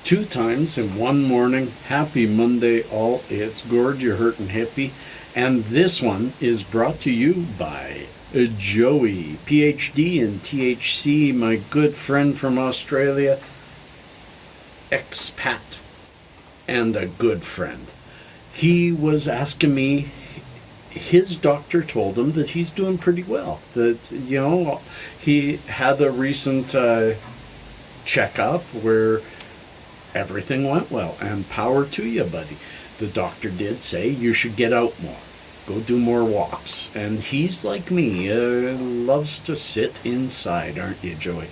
2 times in one morning. Happy Monday, all. It's Gord, your hurtin' hippie. And this one is brought to you by Joey, PhD in THC, my good friend from Australia, expat, and a good friend. He was asking me, his doctor told him that he's doing pretty well. That, you know, he had a recent checkup where everything went well, and power to you, buddy. The doctor did say you should get out more, go do more walks. And he's like me, loves to sit inside, aren't you, Joey?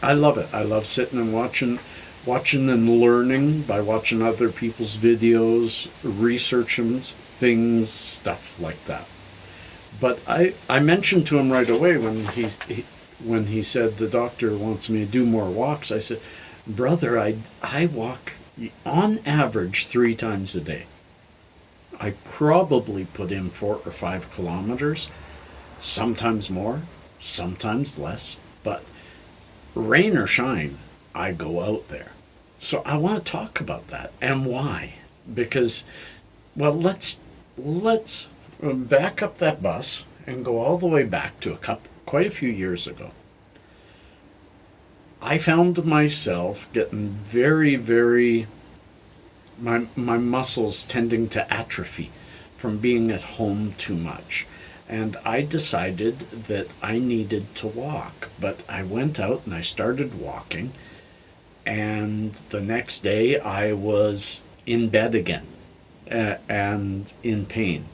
I love it. I love sitting and watching and learning by watching other people's videos, researching things, stuff like that. But I mentioned to him right away when he said the doctor wants me to do more walks. I said, brother, I walk on average 3 times a day. I probably put in 4 or 5 kilometers, sometimes more, sometimes less, but rain or shine, I go out there. So I want to talk about that and why. Because, well, let's back up that bus and go all the way back to quite a few years ago. I found myself getting very, very, my muscles tending to atrophy from being at home too much. And I decided that I needed to walk. But I went out and I started walking. And the next day I was in bed again and in pain.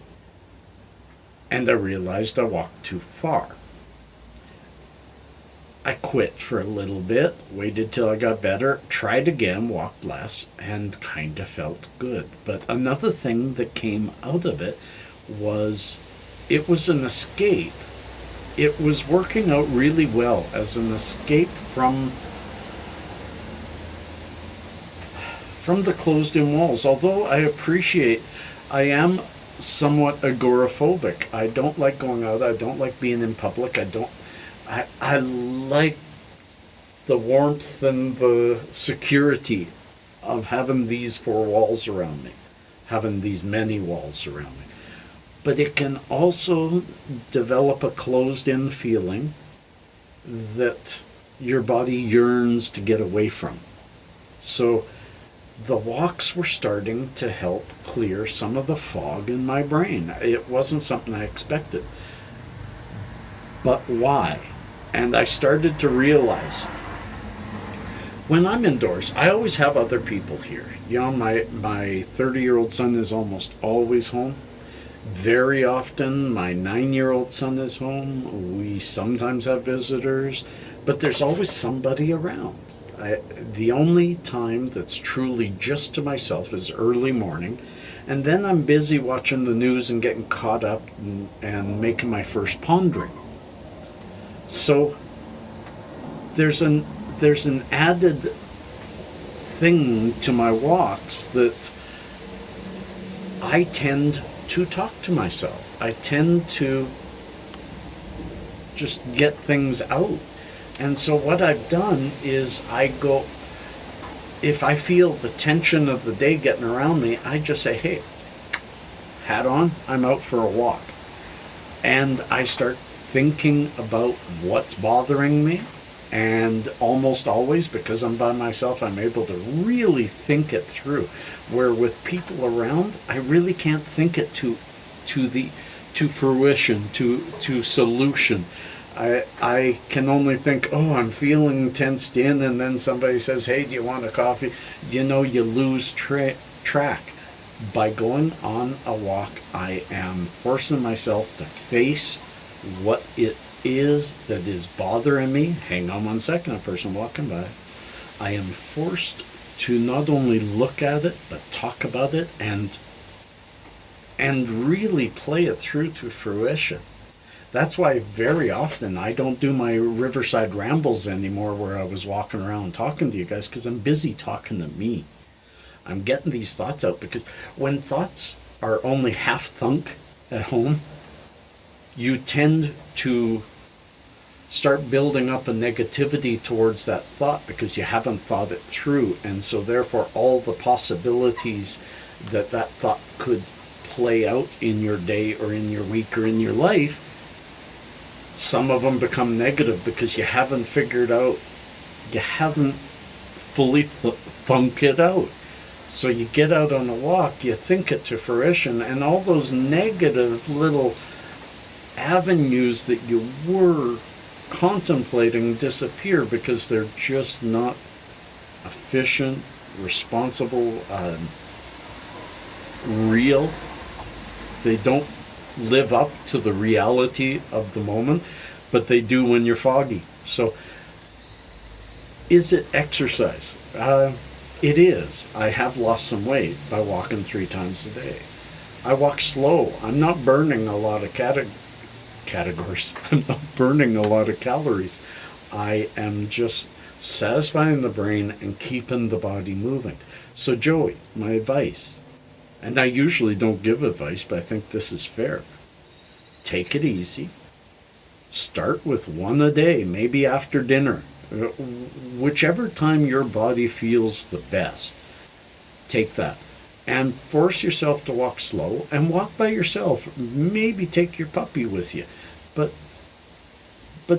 And I realized I walked too far. I quit for a little bit, waited till I got better, tried again, walked less, and kind of felt good. But another thing that came out of it was an escape. It was working out really well as an escape from the closed-in walls. Although I am somewhat agoraphobic. I don't like going out. I don't like being in public. I like the warmth and the security of having these 4 walls around me, having these many walls around me. But it can also develop a closed-in feeling that your body yearns to get away from. So the walks were starting to help clear some of the fog in my brain. It wasn't something I expected. But why? And I started to realize, when I'm indoors, I always have other people here. You know, my 30-year-old son is almost always home. Very often, my 9-year-old son is home. We sometimes have visitors, but there's always somebody around. The only time that's truly just to myself is early morning, and then I'm busy watching the news and getting caught up and making my first pondering. So there's an added thing to my walks that I tend to talk to myself. I tend to just get things out. And so what I've done is if I feel the tension of the day getting around me, I just say, hey, hat on, I'm out for a walk. And I start thinking about what's bothering me, and almost always, because I'm by myself, I'm able to really think it through. Where with people around, I really can't think it to fruition, to solution. I can only think, oh, I'm feeling tensed in, and then somebody says, hey, do you want a coffee? You know, you lose track. By going on a walk, I am forcing myself to face what it is that is bothering me. Hang on one second, a person walking by. I am forced to not only look at it, but talk about it and really play it through to fruition. That's why very often I don't do my Riverside Rambles anymore where I was walking around talking to you guys, because I'm busy talking to me. I'm getting these thoughts out, because when thoughts are only half thunk at home, you tend to start building up a negativity towards that thought because you haven't thought it through. And so therefore all the possibilities that that thought could play out in your day or in your week or in your life, some of them become negative because you haven't figured out, you haven't fully thunk it out. So you get out on a walk, you think it to fruition, and all those negative little avenues that you were contemplating disappear because they're just not efficient, responsible, real. They don't live up to the reality of the moment, but they do when you're foggy. So is it exercise? It is. I have lost some weight by walking 3 times a day. I walk slow. I'm not burning a lot of categories. I'm not burning a lot of calories. I am just satisfying the brain and keeping the body moving. So Joey, my advice, and I usually don't give advice, but I think this is fair. Take it easy. Start with 1 a day, maybe after dinner. Whichever time your body feels the best, take that. And force yourself to walk slow and walk by yourself. Maybe take your puppy with you. But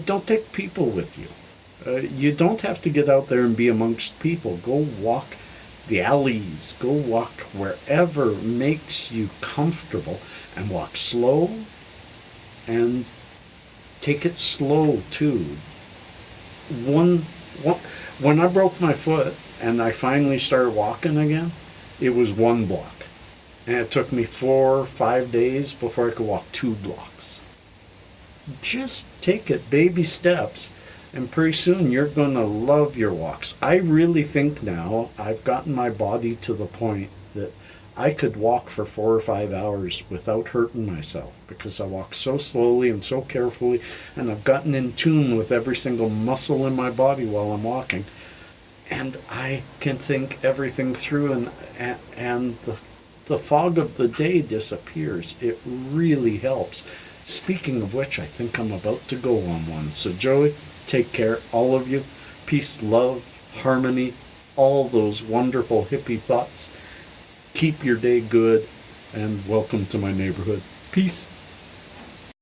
don't take people with you. You don't have to get out there and be amongst people. Go walk the alleys. Go walk wherever makes you comfortable and walk slow and take it slow too. When I broke my foot and I finally started walking again, it was 1 block. And it took me 4 or 5 days before I could walk 2 blocks. Just take it baby steps, and pretty soon you're going to love your walks. I really think now I've gotten my body to the point that I could walk for 4 or 5 hours without hurting myself because I walk so slowly and so carefully, and I've gotten in tune with every single muscle in my body while I'm walking. And I can think everything through, and the fog of the day disappears. It really helps. Speaking of which, I think I'm about to go on one. So Joey, take care, all of you. Peace, love, harmony, all those wonderful hippie thoughts. Keep your day good, and welcome to my neighborhood. Peace.